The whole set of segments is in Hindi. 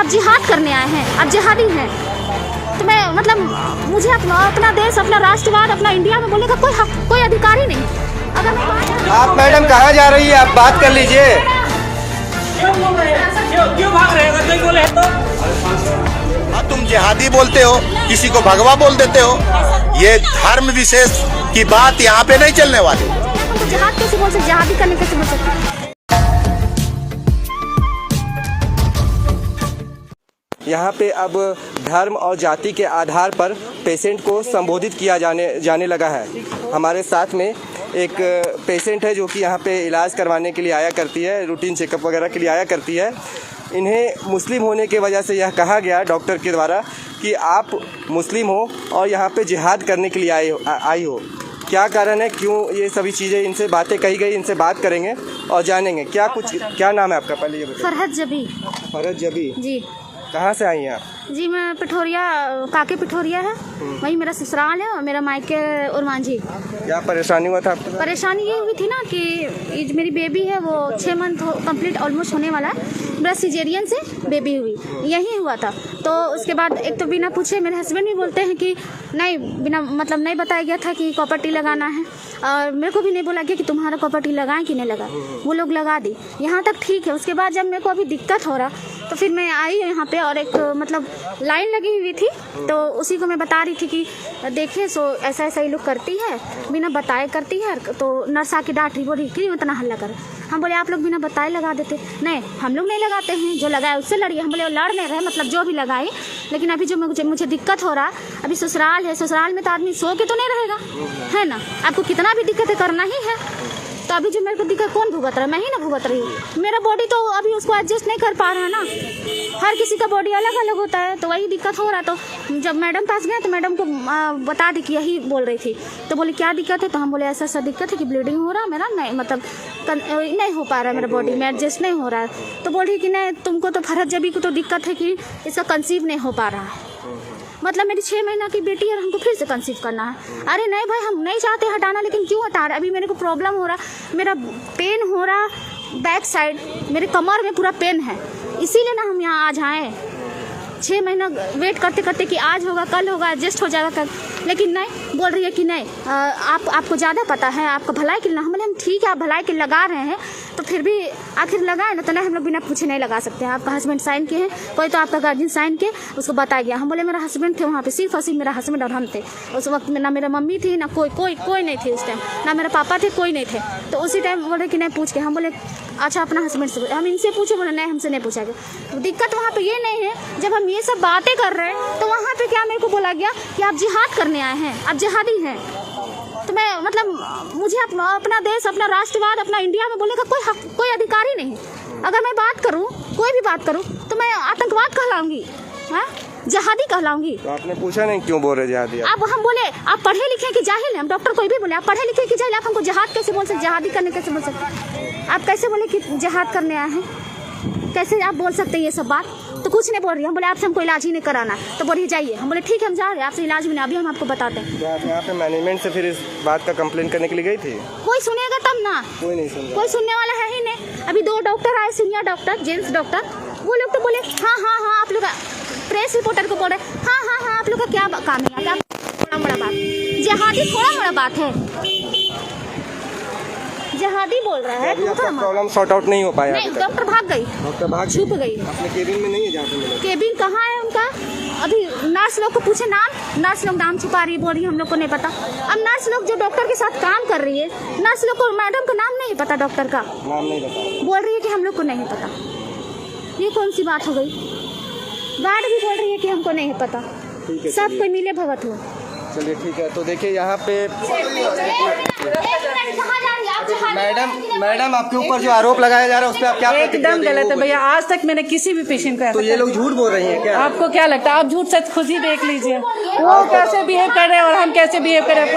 आप जिहाद करने आए हैं, आप जिहादी हैं, तो मैं मतलब मुझे अपना देश, अपना राष्ट्रवाद, अपना इंडिया में बोलने का कोई हक, कोई अधिकार ही नहीं। अगर मैं आप मैडम कहाँ जा रही है? आप बात कर लीजिए। क्यों बोल रहे हैं? क्यों भाग रहे हैं? अगर कोई बोले तो हाँ, तुम जिहादी बोलते हो, किसी को भगवा बोल देते हो। ये धर्म विशेष की बात यहाँ पे नहीं चलने वाली। जिहाद कैसे बोल सकते, जिहादी करने कैसे बोल सकते? यहाँ पे अब धर्म और जाति के आधार पर पेशेंट को संबोधित किया जाने लगा है। हमारे साथ में एक पेशेंट है जो कि यहाँ पे इलाज करवाने के लिए आया करती है, रूटीन चेकअप वगैरह के लिए आया करती है। इन्हें मुस्लिम होने के वजह से यह कहा गया डॉक्टर के द्वारा कि आप मुस्लिम हो और यहाँ पे जिहाद करने के लिए आई हो। क्या कारण है, क्यों ये सभी चीज़ें इनसे बातें कही गई, इनसे बात करेंगे और जानेंगे। क्या नाम है आपका? पहले ये बताइए। फरहत जबी। फरहत जबी जी। कहाँ से आई हैं आप? जी मैं पिठोरिया, काके पिठोरिया है, वही मेरा ससुराल है और मेरा मायके उरमांझी। क्या परेशानी हुआ था आपको? परेशानी ये हुई थी ना कि ये जो मेरी बेबी है वो 6 मंथ कंप्लीट ऑलमोस्ट होने वाला है। मेरा सिजेरियन से बेबी हुई, यही हुआ था। तो उसके बाद एक तो बिना पूछे मेरे हस्बैंड भी बोलते हैं कि नहीं, बिना मतलब नहीं बताया गया था कि कॉपर टी लगाना है, और मेरे को भी नहीं बोला गया कि तुम्हारा कॉपर टी लगाएं कि नहीं लगाएं। वो लोग लगा दी, यहाँ तक ठीक है। उसके बाद जब मेरे को अभी दिक्कत हो रहा तो फिर मैं आई यहाँ पे और एक मतलब लाइन लगी हुई थी, तो उसी को मैं बता रही थी कि देखिए सो ऐसा ऐसा ही लोग करती है, बिना बताए करती है। तो नर्स आके डांट रही, बोल रही कि उतना हल्ला कर। हम बोले आप लोग बिना बताए लगा देते। नहीं, हम लोग नहीं लगाते हैं, जो लगाए उससे लड़िए। हम बोले लड़ नहीं रहे, मतलब जो भी लगाए, लेकिन अभी जो मुझे दिक्कत हो रहा, अभी ससुराल है, ससुराल में तो आदमी सो के तो नहीं रहेगा, है ना। आपको कितना भी दिक्कत है करना ही है। तो अभी जो मेरे को दिक्कत कौन भुगत रहा है? मैं ही ना भुगत रही हूँ। मेरा बॉडी तो अभी उसको एडजस्ट नहीं कर पा रहा है ना। हर किसी का बॉडी अलग अलग होता है, तो वही दिक्कत हो रहा। तो जब मैडम पास गए तो मैडम को बता दी कि यही बोल रही थी। तो बोले क्या दिक्कत है? तो हम बोले ऐसा ऐसा दिक्कत है कि ब्लीडिंग हो रहा है मेरा, नहीं मतलब नहीं हो पा रहा है मेरा बॉडी में, एडजस्ट नहीं हो रहा है। तो बोल रही कि नहीं, तुमको तो फरहत जबी को तो दिक्कत है कि इसका कंसीव नहीं हो पा रहा है। मतलब मेरी 6 महीना की बेटी है और हमको फिर से कंसीव करना है। अरे नहीं भाई, हम नहीं चाहते हटाना, लेकिन क्यों हटा रहे? अभी मेरे को प्रॉब्लम हो रहा, मेरा पेन हो रहा बैक साइड, मेरे कमर में पूरा पेन है, इसीलिए ना हम यहाँ आज आए। 6 महीना वेट करते करते कि आज होगा कल होगा, एडजस्ट हो जाएगा कल, लेकिन नहीं, बोल रही है कि नहीं आपको ज़्यादा पता है, आपका भलाई के लिए। हम बोले ठीक है, आप भलाई के लगाए रहे हैं तो फिर भी आखिर लगाए ना, तो नहीं हम लोग बिना पूछे नहीं लगा सकते हैं। आपका हस्बैंड साइन किए हैं, कोई तो आपका गार्जियन साइन के उसको बताया गया। हम बोले मेरा हस्बैंड थे वहाँ पे, सिर्फ और सिर्फ मेरा हस्बैंड और हम थे उस वक्त। ना मेरा मम्मी थी, ना कोई नहीं थे उस टाइम, ना मेरे पापा थे, कोई नहीं थे। तो उसी टाइम बोले कि नहीं पूछ के। हम बोले अच्छा अपना हस्बैंड से, हम इनसे पूछे, बोले नहीं हमसे नहीं पूछा गया। दिक्कत वहाँ पे ये नहीं है, जब हम ये सब बातें कर रहे हैं तो वहाँ पे क्या मेरे को बोला गया कि आप जिहाद करने आए हैं, आप जिहादी हैं। तो मैं मतलब मुझे अपना देश, अपना राष्ट्रवाद, अपना इंडिया में बोलने का कोई हक, कोई अधिकार ही नहीं। अगर मैं बात करूं, कोई भी बात करूं, तो मैं आतंकवाद कहलाऊंगी, हाँ जहादी कहलाऊंगी। तो आपने पूछा नहीं क्यों बोल रहे जहादी? अब हम बोले आप पढ़े लिखे कि जाहिल हैं? हम डॉक्टर कोई भी बोले आप पढ़े लिखे कि जाहिल, आप हमको जहाद कैसे बोल सकते, जहादी करने कैसे बोल सकते? आप कैसे बोले कि जहाद करने आए हैं? कैसे आप बोल सकते हैं ये सब बात? तो कुछ नहीं बोल रही। हम बोले आपसे हमको इलाज ही नहीं कराना, तो बोलिए जाइए। हम बोले ठीक है हम जा रहे हैं, आपसे इलाज भी नहीं, अभी हम आपको बताते हैं। तो आप यहाँ पे मैनेजमेंट से फिर इस बात का कंप्लेन करने के लिए गई थी? कोई सुनेगा तब ना, कोई नहीं सुन, कोई सुनने वाला है ही नहीं। अभी 2 डॉक्टर आए, सीनियर डॉक्टर, जेंट्स डॉक्टर, वो लोग तो बोले हाँ आप लोग, प्रेस रिपोर्टर को बोले हाँ आप लोग का क्या काम है, क्या थोड़ा बड़ा बात, जहादी थोड़ा बड़ा बात है, जहादी बोल रहा है। प्रॉब्लम सॉर्ट आउट नहीं हो पाया? नहीं, डॉक्टर भाग गई, छुप गई। अपने केबिन में नहीं है जहाँ पे मिले? केबिन कहाँ है उनका? अभी नर्स लोग को पूछे नाम, नर्स लोग नाम छुपा रही है, बोल रही हम लोग को नहीं पता। अब नर्स लोग जो डॉक्टर के साथ काम कर रही है, नर्स लोग को मैडम का नाम नहीं पता, डॉक्टर का नाम नहीं पता, बोल रही है कि हम लोग को नहीं पता। ये कौन सी बात हो गई? गार्ड भी बोल रही है कि हमको नहीं पता। सब कोई मिले भगत हो। चलिए ठीक है। तो देखिए यहाँ पे मैडम आपके ऊपर जो आरोप लगाया जा रहा है उस पर आप क्या? एकदम गलत है भैया, आज तक मैंने किसी भी पेशेंट को। तो ये लोग झूठ बोल रही हैं क्या? आपको क्या लगता है? आप झूठ सच खुद ही देख लीजिए, वो कैसे बिहेव कर रहे हैं और हम कैसे बिहेव कर रहे हैं।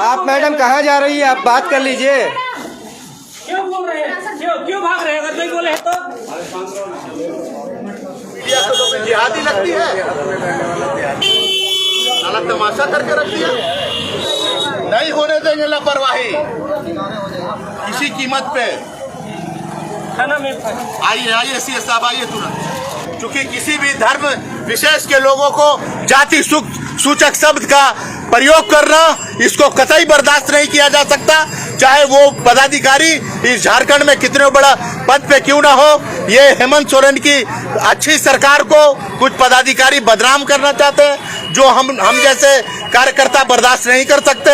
आप मैडम कहाँ जा रही है? आप बात कर लीजिए। क्यों बोल रहे हैं? क्यों भाग रहे हैं? अगर कोई बोले तो जिहादी लगती है, साला तमाशा करके रखती है। नहीं होने देंगे लापरवाही किसी कीमत पे। खाना में आइए सीएस साहब, आइए तुरंत। क्योंकि किसी भी धर्म विशेष के लोगों को जाति सूचक शब्द का प्रयोग करना, इसको कतई बर्दाश्त नहीं किया जा सकता, चाहे वो पदाधिकारी इस झारखंड में कितने बड़ा पद पे क्यों ना हो। ये हेमंत सोरेन की अच्छी सरकार को कुछ पदाधिकारी बदनाम करना चाहते हैं, जो हम जैसे कार्यकर्ता बर्दाश्त नहीं कर सकते।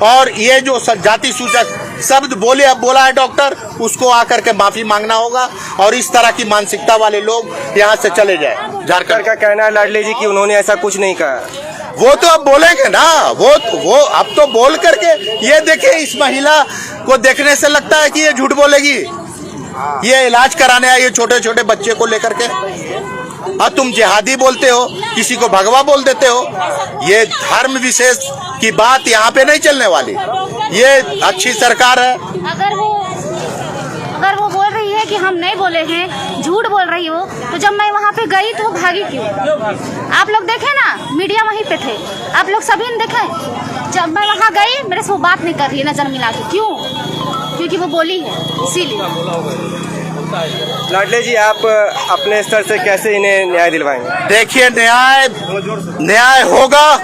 और ये जो जाति सूचक शब्द बोला है डॉक्टर, उसको आकर के माफी मांगना होगा और इस तरह की मानसिकता वाले लोग यहाँ से चले जाए। झारखंड का कहना है लाडले जी कि उन्होंने ऐसा कुछ नहीं कहा। वो तो अब बोलेंगे ना, वो अब तो बोल करके ये देखिए, इस महिला को देखने से लगता है कि ये झूठ बोलेगी। ये इलाज कराने आई है छोटे छोटे बच्चे को लेकर के, और तुम जिहादी बोलते हो, किसी को भगवा बोल देते हो। ये धर्म विशेष की बात यहाँ पे नहीं चलने वाली। ये अच्छी सरकार है। अगर वो बोल रही है कि हम नहीं बोले हैं, झूठ बोल रही हो, तो जब मैं वहाँ पे गई तो वो भागी क्यों? आप लोग देखे ना, मीडिया वहीं पे थे, आप लोग सभी ने देखे। जब मैं वहाँ गई, मेरे से वो बात नहीं कर रही है नजर मिला के। क्यों? क्योंकि वो बोली है, इसीलिए। लाडले जी, आप अपने स्तर से कैसे इन्हें न्याय दिलवाएंगे? देखिए, न्याय होगा।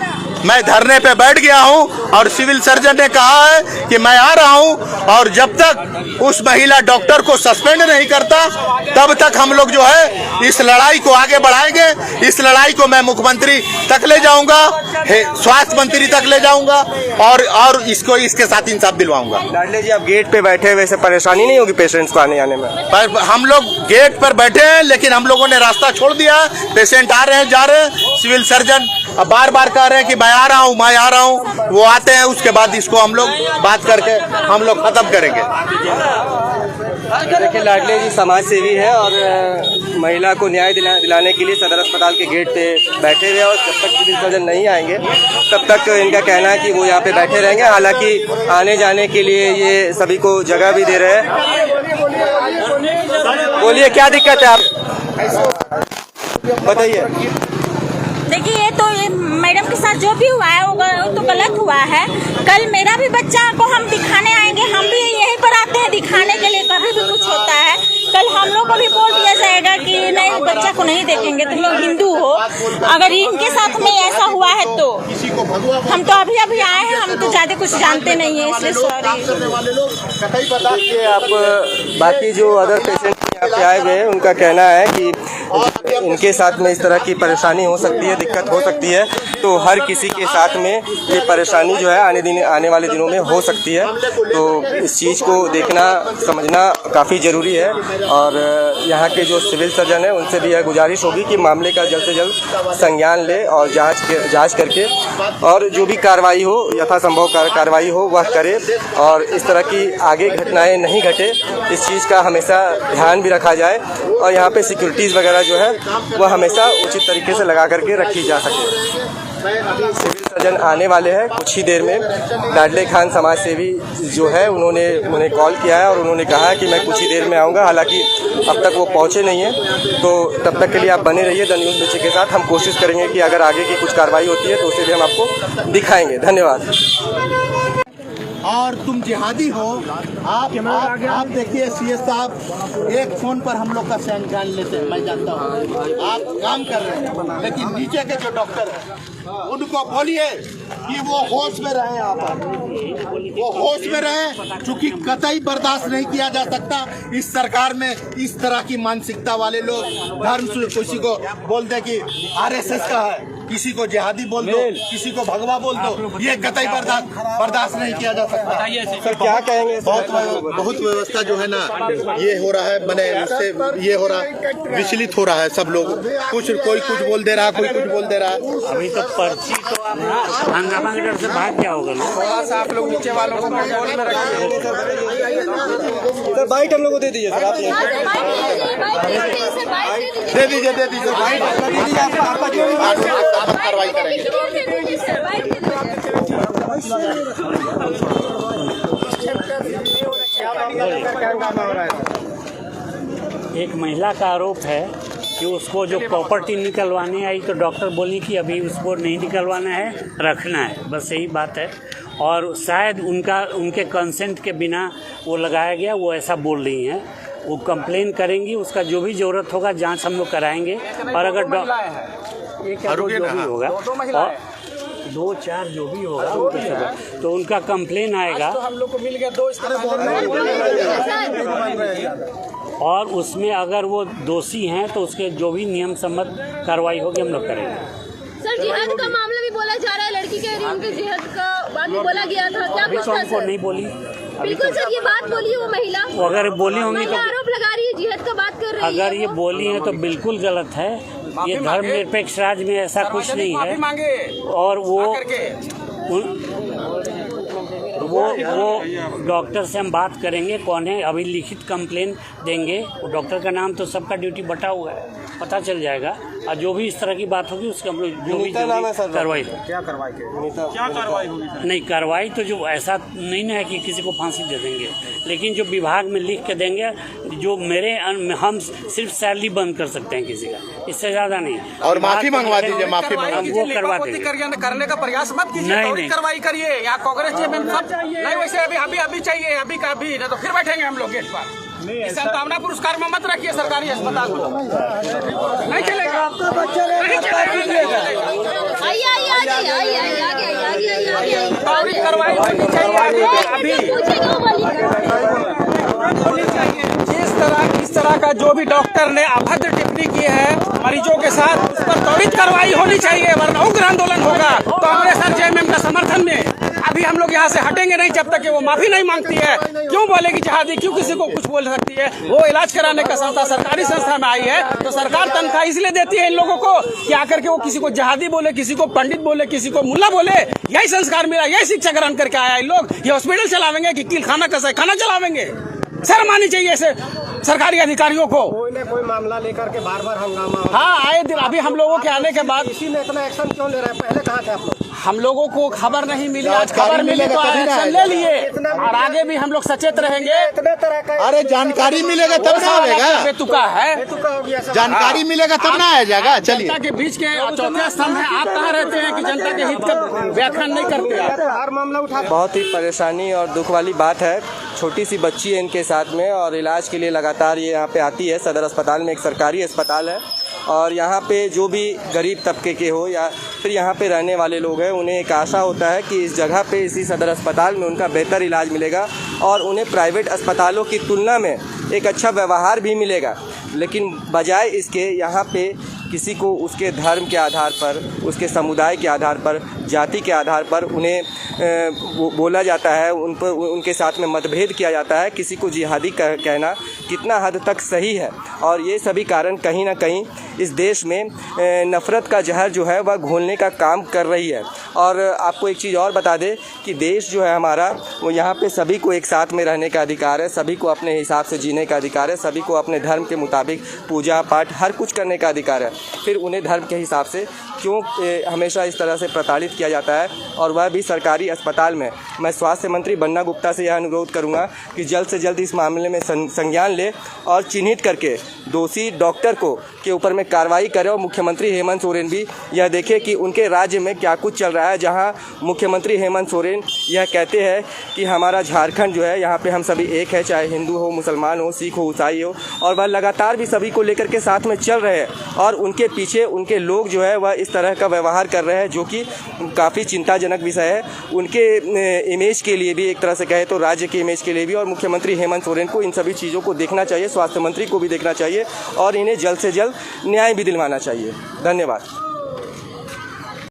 मैं धरने पे बैठ गया हूं और सिविल सर्जन ने कहा है कि मैं आ रहा हूं, और जब तक उस महिला डॉक्टर को सस्पेंड नहीं करता तब तक हम लोग जो है इस लड़ाई को आगे बढ़ाएंगे। इस लड़ाई को मैं मुख्यमंत्री तक ले जाऊंगा, स्वास्थ्य मंत्री तक ले जाऊंगा, और इसको इसके साथ इंसाफ दिलवाऊंगा। लाडले जी, आप गेट पे बैठे हुए से परेशानी नहीं होगी पेशेंट्स को आने जाने में? पर हम लोग गेट पर बैठे हैं, लेकिन हम लोगों ने रास्ता छोड़ दिया। पेशेंट आ रहे हैं, जा रहे हैं। सिविल सर्जन अब बार बार कह रहे हैं कि मैं आ रहा हूँ। वो आते हैं, उसके बाद इसको हम लोग बात करके हम लोग खत्म करेंगे। देखिए, लाडले जी समाज सेवी है और महिला को न्याय दिलाने के लिए सदर अस्पताल के गेट पे बैठे हुए, और जब तक सिविल सर्जन नहीं आएंगे तब तक इनका कहना है कि वो यहाँ पे बैठे रहेंगे। हालांकि आने जाने के लिए ये सभी को जगह भी दे रहे हैं। बोलिए, क्या दिक्कत है, आप बताइए। देखिए, ये मैडम के साथ जो भी हुआ है वो तो गलत हुआ है। कल मेरा भी बच्चा को हम दिखाने आएंगे, हम भी यहीं पर आते हैं दिखाने के लिए, कभी भी कुछ होता है। कल हम लोग को भी बोल दिया जाएगा कि नहीं, बच्चा को नहीं देखेंगे, तुम लोग हिंदू हो। अगर इनके साथ में ऐसा हुआ है तो हम तो अभी आए हैं, हम तो ज्यादा कुछ जानते नहीं है, इसलिए सॉरी। आप बाकी जो अदर पेशेंट यहाँ पे आए हुए हैं, उनका कहना है कि इनके साथ में इस तरह की परेशानी हो सकती है, दिक्कत हो सकती है, तो हर किसी के साथ में ये परेशानी जो है आने वाले दिनों में हो सकती है। तो इस चीज़ को देखना समझना काफ़ी ज़रूरी है, और यहाँ के जो सिविल सर्जन है उनसे भी यह गुजारिश होगी कि मामले का जल्द से जल्द संज्ञान ले और जांच करके और जो भी कार्रवाई हो, यथासंभव कार्रवाई हो वह करे, और इस तरह की आगे घटनाएँ नहीं घटे, इस चीज़ का हमेशा ध्यान भी रखा जाए, और यहाँ पे सिक्योरिटीज़ वगैरह जो है वह हमेशा उचित तरीके से लगा करके रखी जा सके। सिविल सर्जन आने वाले हैं कुछ ही देर में। लाडले खान समाज सेवी जो है उन्होंने कॉल किया है और उन्होंने कहा है कि मैं कुछ ही देर में आऊँगा। हालांकि अब तक वो पहुँचे नहीं हैं, तो तब तक के लिए आप बने रहिए द न्यूज़ बच्चे के साथ। हम कोशिश करेंगे कि अगर आगे की कुछ कार्रवाई होती है तो उसे भी हम आपको दिखाएंगे। धन्यवाद। और तुम जिहादी हो, आप देखिए सीएस साहब, एक फोन पर हम लोग का संज्ञान लेते हैं, मैं जानता हूँ आप काम कर रहे हैं, लेकिन नीचे के जो डॉक्टर हैं उनको बोलिए कि वो होश में रहे, यहाँ पर वो होश में रहे, क्योंकि कतई बर्दाश्त नहीं किया जा सकता इस सरकार में इस तरह की मानसिकता वाले लोग। धर्म से किसी को बोल दे कि आरएसएस का है, किसी को जिहादी बोल दो, किसी को भगवा बोल दो, ये कतई बर्दाश्त नहीं किया जा सकता। सर क्या कहेंगे? बहुत व्यवस्था जो है ना ये हो रहा है, मैंने उससे ये हो रहा है, विचलित हो रहा है सब लोग। कोई कुछ बोल दे रहा है, कोई कुछ बोल दे रहा है। अभी तो पर्ची तो हंगामा के डर से भाग क्या होगा। थोड़ा सा आप लोग नीचे वालों को कंट्रोल में रखिए। सर बाइट हम लोग को दे दीजिए सर, आप दे दीजिए कार्रवाई करेंगे। एक महिला का आरोप है कि उसको जो प्रॉपर्टी निकलवाने आई तो डॉक्टर बोली कि अभी उसको नहीं निकलवाना है, रखना है, बस यही बात है। और शायद उनके कंसेंट के बिना वो लगाया गया, वो ऐसा बोल रही हैं। वो कंप्लेन करेंगी, उसका जो भी ज़रूरत होगा जांच हम लोग कराएंगे। और अगर एक या दो जो भी होगा और 2-4 जो भी होगा तो उनका कंप्लेन आएगा हम लोग को मिल गया 2 और उसमें अगर वो दोषी हैं तो उसके जो भी नियम सम्मत कार्रवाई होगी हम लोग करेंगे। सर जिहाद का मामला भी बोला जा रहा है, लड़की के रूम के जिहाद का बात भी बोला गया था, क्या अभी तो हमको नहीं बोली। बिल्कुल सर, ये बात बोली है वो महिला, वो अगर बोली होंगी तो आरोप लगा रही है, जिहाद का बात कर रही है। अगर ये बोली है तो बिल्कुल गलत है। ये धर्मनिरपेक्ष राज्य में ऐसा कुछ नहीं है। और वो डॉक्टर से हम बात करेंगे कौन है, अभी लिखित कंप्लेन देंगे। वो डॉक्टर का नाम तो सबका ड्यूटी बटा हुआ है, पता चल जाएगा। और जो भी इस तरह की बात होगी उसका हम लोग जो भी कार्रवाई क्या कार्रवाई होगी? नहीं, कार्रवाई तो जो ऐसा नहीं ना है कि किसी को फांसी दे देंगे, लेकिन जो विभाग में लिख के देंगे, जो हम सिर्फ सैलरी बंद कर सकते हैं किसी का, इससे ज्यादा नहीं। और माफी मंगवा दीजिए, माफी वो करवा देंगे। करने का प्रयास मत कीजिए, नहीं कार्रवाई करिए। यहाँ कांग्रेस नहीं, वैसे अभी चाहिए, अभी का अभी, नहीं तो फिर बैठेंगे हम लोग गेट पर। सद्भावना पुरस्कार में मत रखिए सरकारी अस्पताल को, नहीं चलेगा। आपका बच्चा कार्रवाई होनी चाहिए। इस तरह का जो भी डॉक्टर ने अभद्र टिप्पणी की है मरीजों के साथ, उस पर त्वरित कार्रवाई होनी चाहिए, वरना उग्र आंदोलन होगा कांग्रेस और जेएमएम का समर्थन में। अभी हम लोग यहाँ से हटेंगे नहीं जब तक कि वो माफी नहीं मांगती है। क्यों बोलेगी जिहादी, क्यों किसी को कुछ बोल सकती है? वो इलाज कराने का संस्था सरकारी संस्था में आई है, तो सरकार तनख्वाह इसलिए देती है इन लोगों को कि आकर के वो किसी को जिहादी बोले, किसी को पंडित बोले, किसी को मुल्ला बोले। यही संस्कार मिला, यही शिक्षा ग्रहण करके आया इन लोग। ये हॉस्पिटल चलावेंगे कि किल खाना कसा खाना चलावेंगे? शर्म आनी चाहिए ऐसे सरकारी अधिकारियों को। कोई मामला लेकर के बार हंगामा। हाँ, आए दिन अभी हम लोगों के आने के बाद इसी में इतना एक्शन क्यों ले रहे हैं? पहले कहाँ थे आप लोग? हम लोगों को खबर नहीं मिली, आज खबर मिली तो एक्शन ले लिए, और आगे भी हम लोग सचेत रहेंगे। इतने तरह का अरे जानकारी मिलेगा तब ना आएगा, बेतुका है, जानकारी मिलेगा तब ना आ जाएगा। चलिए, जनता के बीच के चौथे स्तंभ है। आप कहाँ रहते हैं कि जनता के हित का व्याख्यान नहीं करते? हर मामला उठा। बहुत ही परेशानी और दुख वाली बात है। छोटी सी बच्ची है इनके साथ में और इलाज के लिए लगातार ये यहाँ पे आती है। सदर अस्पताल में एक सरकारी अस्पताल है और यहाँ पे जो भी गरीब तबके के हो या फिर यहाँ पे रहने वाले लोग हैं, उन्हें एक आशा होता है कि इस जगह पे, इसी सदर अस्पताल में उनका बेहतर इलाज मिलेगा और उन्हें प्राइवेट अस्पतालों की तुलना में एक अच्छा व्यवहार भी मिलेगा। लेकिन बजाय इसके यहाँ पे किसी को उसके धर्म के आधार पर, उसके समुदाय के आधार पर, जाति के आधार पर उन्हें बोला जाता है, उन पर उनके साथ में मतभेद किया जाता है। किसी को जिहादी कहना कितना हद तक सही है? और ये सभी कारण कहीं ना कहीं इस देश में नफ़रत का जहर जो है वह घोलने का काम कर रही है। और आपको एक चीज़ और बता दें कि देश जो है हमारा, वो यहाँ पे सभी को एक साथ में रहने का अधिकार है, सभी को अपने हिसाब से जीने का अधिकार है, सभी को अपने धर्म के मुताबिक पूजा पाठ हर कुछ करने का अधिकार है। फिर उन्हें धर्म के हिसाब से क्यों हमेशा इस तरह से प्रताड़ित किया जाता है, और वह भी सरकारी अस्पताल में? मैं स्वास्थ्य मंत्री बन्ना गुप्ता से यह अनुरोध करूंगा कि जल्द से जल्द इस मामले में संज्ञान ले और चिन्हित करके दोषी डॉक्टर को के ऊपर में कार्रवाई करे। और मुख्यमंत्री हेमंत सोरेन भी यह देखे कि उनके राज्य में क्या कुछ चल रहा है, जहां मुख्यमंत्री हेमंत सोरेन यह कहते हैं कि हमारा झारखंड जो है, यहाँ पे हम सभी एक है, चाहे हिंदू हो, मुसलमान हो, सिख हो, ईसाई हो, और वह लगातार भी सभी को लेकर के साथ में चल रहे हैं। और उनके पीछे उनके लोग जो है वह इस तरह का व्यवहार कर रहे हैं, जो कि काफ़ी चिंताजनक विषय है उनके इमेज के लिए भी, एक तरह से कहे तो राज्य के इमेज के लिए भी। और मुख्यमंत्री हेमंत सोरेन को इन सभी चीज़ों को देखना चाहिए, स्वास्थ्य मंत्री को भी देखना चाहिए और इन्हें जल्द से जल्द न्याय भी दिलवाना चाहिए। धन्यवाद।